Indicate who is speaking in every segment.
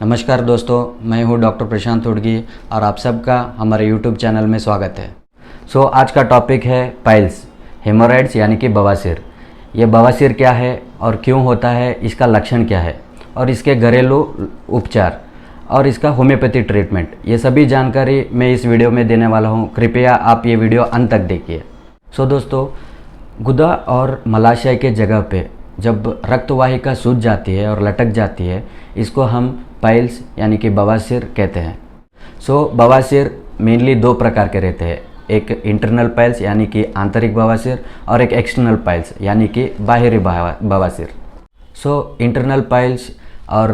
Speaker 1: नमस्कार दोस्तों, मैं हूं डॉक्टर प्रशांत उड़गी और आप सबका हमारे यूट्यूब चैनल में स्वागत है। आज का टॉपिक है पाइल्स, हेमोरॉइड्स यानी कि बवासीर। ये बवासीर क्या है और क्यों होता है, इसका लक्षण क्या है और इसके घरेलू उपचार और इसका होम्योपैथी ट्रीटमेंट, ये सभी जानकारी मैं इस वीडियो में देने वाला हूँ। कृपया आप ये वीडियो अंत तक देखिए। दोस्तों, गुदा और मलाशय के जगह पे जब रक्तवाहिका सूज जाती है और लटक जाती है, इसको हम पाइल्स यानी कि बवासीर कहते हैं। बवासीर मेनली दो प्रकार के रहते हैं, एक इंटरनल पाइल्स यानी कि आंतरिक बवासीर और एक एक्सटर्नल पाइल्स यानी कि बाहरी बवासीर। इंटरनल पाइल्स और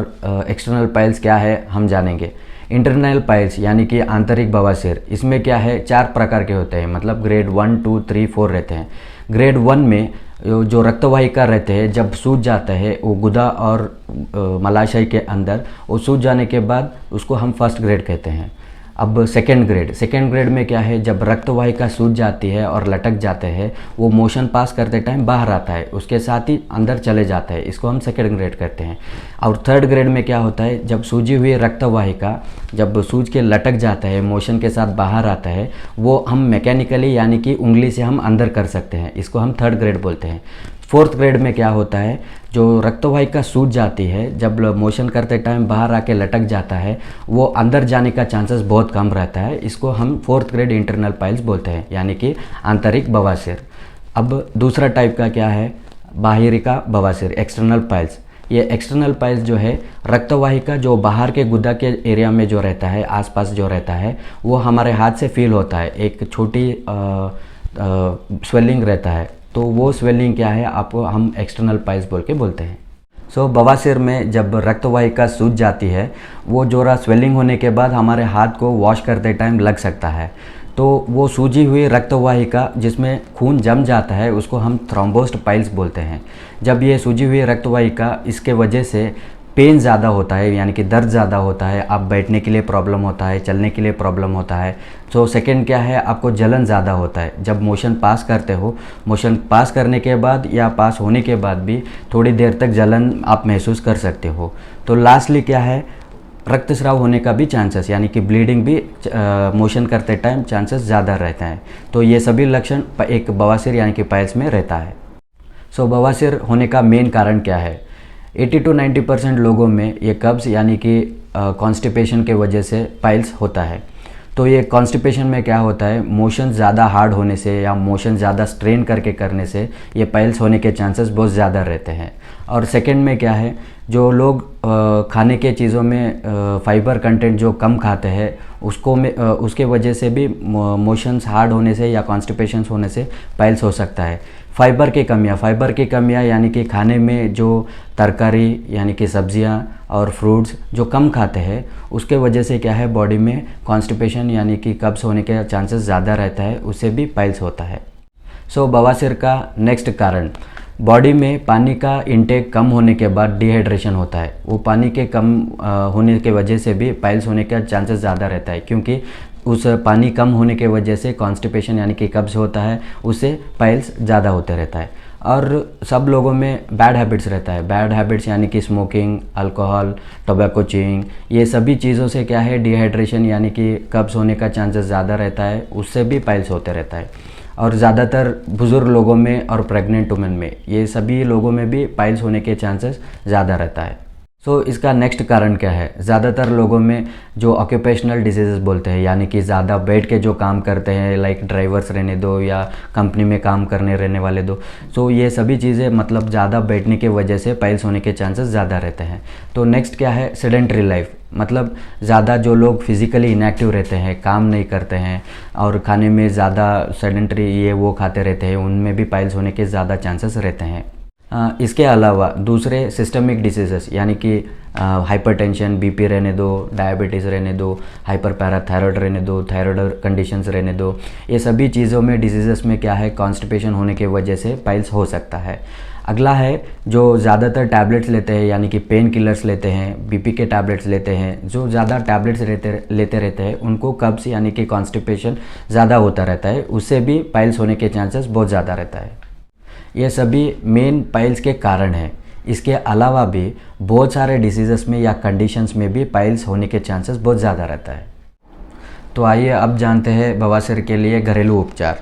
Speaker 1: एक्सटर्नल पाइल्स क्या है हम जानेंगे। इंटरनल पाइल्स यानी कि आंतरिक बवासीर, इसमें क्या है 4 प्रकार के होते हैं, मतलब ग्रेड 1, 2, 3, 4 रहते हैं। ग्रेड 1 में जो रक्तवाहिका रहते हैं जब सूज जाता है, वो गुदा और मलाशय के अंदर वो सूज जाने के बाद उसको हम फर्स्ट ग्रेड कहते हैं। अब सेकेंड ग्रेड में क्या है, जब रक्तवाहिका सूज जाती है और लटक जाते हैं, वो मोशन पास करते टाइम बाहर आता है, उसके साथ ही अंदर चले जाता है, इसको हम सेकेंड ग्रेड कहते हैं। और थर्ड ग्रेड में क्या होता है, जब सूजी हुई रक्तवाहिका जब सूज के लटक जाता है, मोशन के साथ बाहर आता है, वो हम मैकेनिकली यानी कि उंगली से हम अंदर कर सकते हैं, इसको हम थर्ड ग्रेड बोलते हैं। फोर्थ ग्रेड में क्या होता है, जो रक्तवाहिका सूज जाती है, जब मोशन करते टाइम बाहर आके लटक जाता है, वो अंदर जाने का चांसेस बहुत कम रहता है, इसको हम फोर्थ ग्रेड इंटरनल पाइल्स बोलते हैं यानी कि आंतरिक बवासीर। अब दूसरा टाइप का क्या है, बाहरी का बवासीर, एक्सटर्नल पाइल्स। ये एक्सटर्नल पाइल्स जो है, रक्तवाहिका जो बाहर के गुदा के एरिया में जो रहता है, आसपास जो रहता है, वो हमारे हाथ से फील होता है, एक छोटी स्वेलिंग रहता है, तो वो स्वेलिंग क्या है आपको हम एक्सटर्नल पाइल्स बोल के बोलते हैं। बवासीर में जब रक्तवाहिका सूज जाती है, वो जोरा स्वेलिंग होने के बाद हमारे हाथ को वॉश करते टाइम लग सकता है, तो वो सूजी हुई रक्तवाहिका जिसमें खून जम जाता है, उसको हम थ्रोम्बोस्ड पाइल्स बोलते हैं। जब ये सूजी हुई रक्तवाहिका, इसके वजह से पेन ज़्यादा होता है यानी कि दर्द ज़्यादा होता है, आप बैठने के लिए प्रॉब्लम होता है, चलने के लिए प्रॉब्लम होता है। सेकंड क्या है, आपको जलन ज़्यादा होता है जब मोशन पास करते हो। मोशन पास करने के बाद या पास होने के बाद भी थोड़ी देर तक जलन आप महसूस कर सकते हो। लास्टली क्या है, रक्तस्राव होने का भी चांसेस यानी कि ब्लीडिंग भी मोशन करते टाइम चांसेस ज़्यादा रहता है। ये सभी लक्षण एक बवासीर यानी कि पाइल्स में रहता है। बवासीर होने का मेन कारण क्या है, 80 to 90% लोगों में ये कब्ज़ यानी कि कॉन्स्टिपेशन के वजह से पाइल्स होता है। ये कॉन्स्टिपेशन में क्या होता है, मोशन ज़्यादा हार्ड होने से या मोशन ज़्यादा स्ट्रेन करके करने से ये पाइल्स होने के चांसेस बहुत ज़्यादा रहते हैं। और सेकंड में क्या है, जो लोग खाने के चीज़ों में फाइबर कंटेंट जो कम खाते हैं, उसके वजह से भी मोशंस हार्ड होने से या कॉन्स्टिपेशंस होने से पाइल्स हो सकता है। फाइबर की कमियाँ यानी कि खाने में जो तरकारी यानी कि सब्जियां और फ्रूट्स जो कम खाते हैं, उसके वजह से क्या है, बॉडी में कॉन्स्टिपेशन यानी कि कब्ज़ होने के चांसेस ज़्यादा रहता है, उससे भी पाइल्स होता है। बवासीर का नेक्स्ट कारण, बॉडी में पानी का इंटेक कम होने के बाद डिहाइड्रेशन होता है। वो पानी के कम होने के वजह से भी पाइल्स होने का चांसेस ज़्यादा रहता है, क्योंकि उस पानी कम होने के वजह से कॉन्स्टिपेशन यानी कि कब्ज़ होता है, उससे पाइल्स ज़्यादा होते रहता है। और सब लोगों में बैड हैबिट्स रहता है, बैड हैबिट्स यानी कि स्मोकिंग, अल्कोहल, टोबैको च्यूइंग, ये सभी चीज़ों से क्या है, डिहाइड्रेशन यानी कि कब्ज़ होने का चांसेस ज़्यादा रहता है, उससे भी पाइल्स होते रहता है। और ज़्यादातर बुज़ुर्ग लोगों में और प्रेग्नेंट वुमेन में, ये सभी लोगों में भी पाइल्स होने के चांसेस ज़्यादा रहता है। इसका नेक्स्ट कारण क्या है, ज़्यादातर लोगों में जो ऑक्यूपेशनल डिजीज़ बोलते हैं यानी कि ज़्यादा बैठ के जो काम करते हैं, लाइक ड्राइवर्स रहने दो या कंपनी में काम करने रहने वाले दो, ये सभी चीज़ें मतलब ज़्यादा बैठने के वजह से पाइल्स होने के चांसेस ज़्यादा रहते हैं। नेक्स्ट क्या है, सेडेंटरी लाइफ, मतलब ज़्यादा जो लोग फिज़िकली इनएक्टिव रहते हैं, काम नहीं करते हैं और खाने में ज़्यादा सेडेंटरी ये वो खाते रहते हैं, उनमें भी पाइल्स होने के ज़्यादा चांसेस रहते हैं। इसके अलावा दूसरे सिस्टमिक डिसीज़ेस यानी कि हाइपरटेंशन, बीपी रहने दो, डायबिटीज़ रहने दो, हाइपर पैराथायरॉयड रहने दो, थायराइड कंडीशंस रहने दो, ये सभी चीज़ों में डिसीज़ेस में क्या है, कॉन्स्टिपेशन होने की वजह से पाइल्स हो सकता है। अगला है जो ज़्यादातर टैबलेट्स लेते हैं यानी कि पेन किलर्स लेते हैं, बीपी के टैबलेट्स लेते हैं, जो ज़्यादा टैबलेट्स लेते रहते हैं, उनको कब्ज़ यानी कि कॉन्स्टिपेशन ज़्यादा होता रहता है, उससे भी पाइल्स होने के चांसेस बहुत ज़्यादा रहता है। ये सभी मेन पाइल्स के कारण हैं। इसके अलावा भी बहुत सारे डिसीज़ेस में या कंडीशंस में भी पाइल्स होने के चांसेस बहुत ज़्यादा रहता है। तो आइए अब जानते हैं बवासीर के लिए घरेलू उपचार।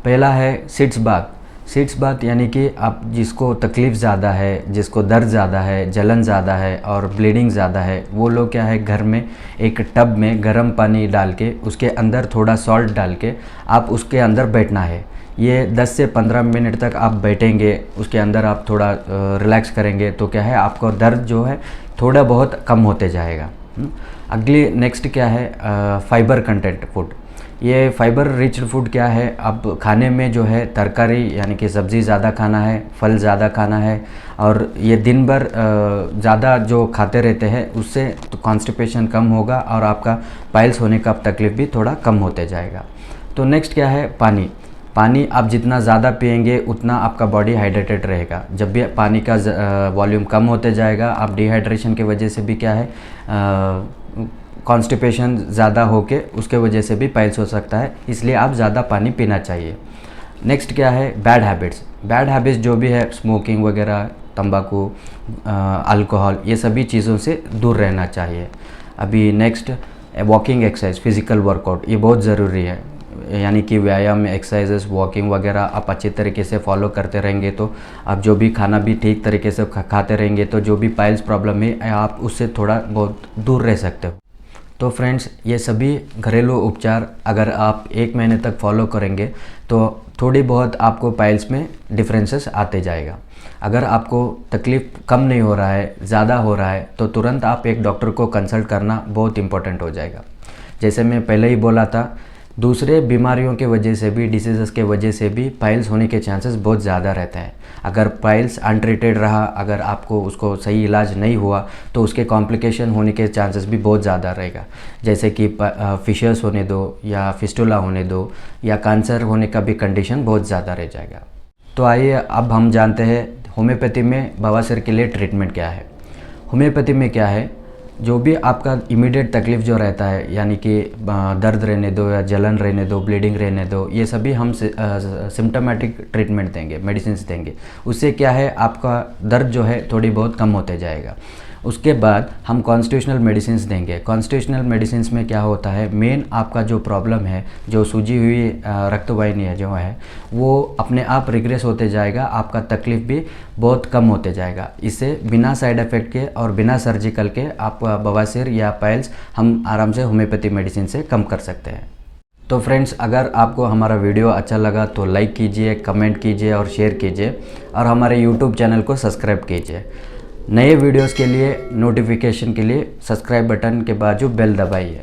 Speaker 1: पहला है सिट्स बाथ। सिट्स बाथ यानी कि आप जिसको तकलीफ़ ज़्यादा है, जिसको दर्द ज़्यादा है, जलन ज़्यादा है और ब्लीडिंग ज़्यादा है, वो लोग क्या है घर में एक टब में गर्म पानी डाल के उसके अंदर थोड़ा सॉल्ट डाल के आप उसके अंदर बैठना है। ये 10 से 15 मिनट तक आप बैठेंगे, उसके अंदर आप थोड़ा रिलैक्स करेंगे तो क्या है आपको दर्द जो है थोड़ा बहुत कम होते जाएगा। अगली नेक्स्ट क्या है, फाइबर कंटेंट फूड। ये फाइबर रिच फूड क्या है, अब खाने में जो है तरकारी यानी कि सब्ज़ी ज़्यादा खाना है, फल ज़्यादा खाना है और ये दिन भर ज़्यादा जो खाते रहते हैं उससे तो कॉन्स्टिपेशन कम होगा और आपका पाइल्स होने का तकलीफ़ भी थोड़ा कम होते जाएगा। तो नेक्स्ट क्या है, पानी। पानी आप जितना ज़्यादा पिएंगे उतना आपका बॉडी हाइड्रेटेड रहेगा। जब भी पानी का वॉल्यूम कम होते जाएगा, आप डिहाइड्रेशन की वजह से भी क्या है कॉन्स्टिपेशन ज़्यादा होके उसके वजह से भी पाइल्स हो सकता है, इसलिए आप ज़्यादा पानी पीना चाहिए। नेक्स्ट क्या है, बैड हैबिट्स। बैड हैबिट्स जो भी है, स्मोकिंग वगैरह, तंबाकू, अल्कोहल, ये सभी चीज़ों से दूर रहना चाहिए। अभी next walking exercise, physical workout, ये बहुत ज़रूरी है। यानी कि व्यायाम, एक्सरसाइजेस, वॉकिंग वगैरह आप अच्छे तरीके से फॉलो करते रहेंगे तो आप जो भी खाना भी ठीक तरीके से खाते रहेंगे तो जो भी पाइल्स प्रॉब्लम है आप उससे थोड़ा बहुत दूर रह सकते हो। तो फ्रेंड्स, ये सभी घरेलू उपचार अगर आप 1 महीने तक फॉलो करेंगे तो थोड़ी बहुत आपको पाइल्स में डिफरेंसेस आते जाएगा। अगर आपको तकलीफ़ कम नहीं हो रहा है, ज़्यादा हो रहा है, तो तुरंत आप एक डॉक्टर को कंसल्ट करना बहुत इंपॉर्टेंट हो जाएगा। जैसे मैं पहले ही बोला था, दूसरे बीमारियों के वजह से भी, डिसीज़ेस के वजह से भी पाइल्स होने के चांसेस बहुत ज़्यादा रहते हैं। अगर पाइल्स अनट्रीटेड रहा, अगर आपको उसको सही इलाज नहीं हुआ तो उसके कॉम्प्लिकेशन होने के चांसेस भी बहुत ज़्यादा रहेगा। जैसे कि फिशर्स होने दो या फिस्टुला होने दो या कैंसर होने का भी कंडीशन बहुत ज़्यादा रह जाएगा। तो आइए अब हम जानते हैं होम्योपैथी में बवासीर के लिए ट्रीटमेंट क्या है। होम्योपैथी में क्या है, जो भी आपका इमीडिएट तकलीफ़ जो रहता है यानी कि दर्द रहने दो या जलन रहने दो, ब्लीडिंग रहने दो, ये सभी हम सिम्टोमेटिक ट्रीटमेंट देंगे, मेडिसिन देंगे। उससे क्या है आपका दर्द जो है थोड़ी बहुत कम होते जाएगा। उसके बाद हम कॉन्स्टिट्यूशनल मेडिसिन देंगे। कॉन्स्टिट्यूशनल मेडिसिन में क्या होता है, मेन आपका जो प्रॉब्लम है, जो सूजी हुई रक्तवाहिनी है जो है वो अपने आप रिग्रेस होते जाएगा, आपका तकलीफ़ भी बहुत कम होते जाएगा। इससे बिना साइड इफ़ेक्ट के और बिना सर्जिकल के आपका बवासीर या पाइल्स हम आराम से होम्योपैथी मेडिसिन से कम कर सकते हैं। तो फ्रेंड्स, अगर आपको हमारा वीडियो अच्छा लगा तो लाइक कीजिए, कमेंट कीजिए और शेयर कीजिए और हमारे यूट्यूब चैनल को सब्सक्राइब कीजिए। नए वीडियोस के लिए नोटिफिकेशन के लिए सब्सक्राइब बटन के बाजू बेल दबाइए।